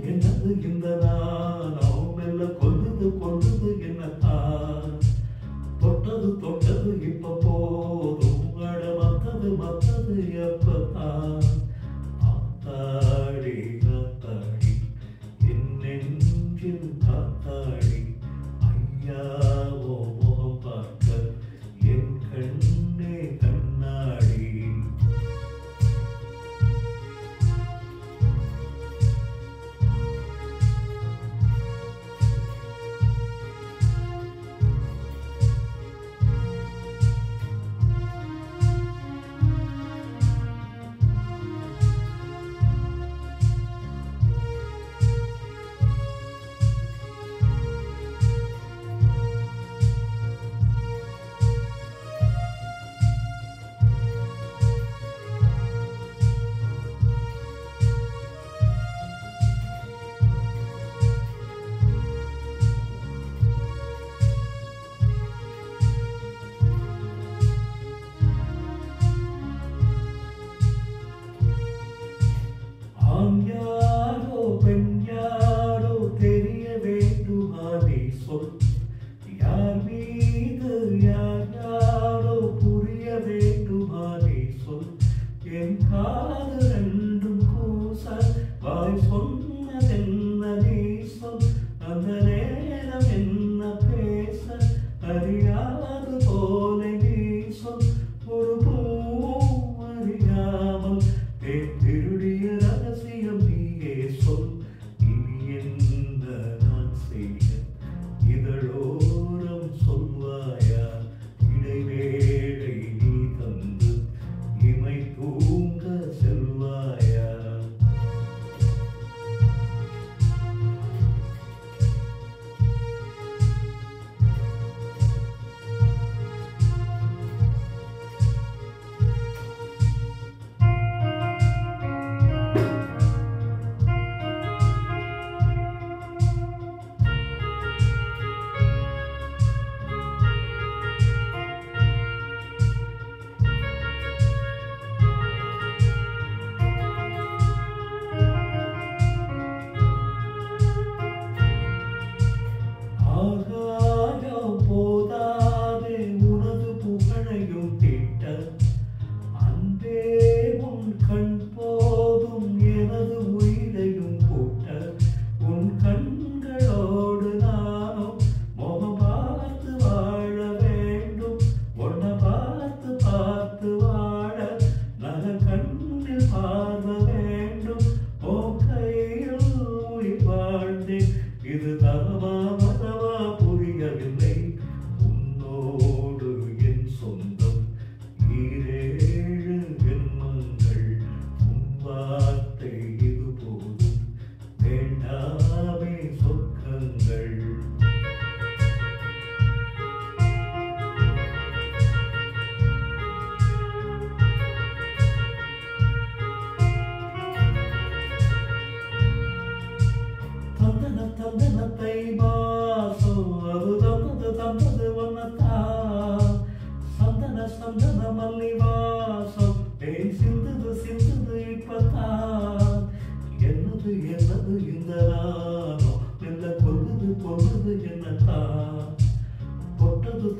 என்னது இந்த நானும் மெல்ல கொள்ளுது என்னத்தான் தொட்டது இப்ப போதும் அட மத்தது எப்பத்தான் ஆத்தாடி என் நெஞ்சில் காத்தாடி ஐயாவோ முகம் பார்க்க என் கண்ணே கண்ணாடி யாரோ பெண் யாரோ தெரிய வேண்டுமானே சொல் யார் மீது யாரோ புரிய வேண்டுமானே சொல் என் காது ரெண்டும் கூச வாய் சொன்னதென்ன நீ சொல் அந்த நேரம் என்ன பேச அறியாது போல நீ சொல் ஒரு பூ அறியாமல் திருடிய ரகசியம் நீயே சொல் இனி என்ன நான் செய்ய இதழோரம் சொல்வாயா இடைவேளை நீ தந்து இமை தூங்க செல்வாயா ஆகாயம் போதாதே உனது புகழையும் திட்ட அன்பே உன் கண் போதும் எனது உயிரையும் கூட்ட உன் கண்களோடு நானும் முகம் பார்த்து வாழ வேண்டும் உன்னை பார்த்து வாழ நக கண்ணில் பார்வ வேண்டும் உன் கையில் உயிர் வாழ்ந்தேன் இது தவமா புரியவில்லை உன்னோடு என் சொந்தம் ஈரேழு ஜென்மங்கள் உன் வார்த்தை இது போதும் வேண்டாமே சொர்க்கங்கள் தந்தனத்தை மாசம் அது தந்தது ஒன்னத்தான் சந்தன மல்லி வாசம் தேன் சிந்துது இப்பத்தான் என்னது இந்த நானோ மெல்ல கொள்ளுது என்னத்தான் தொட்டது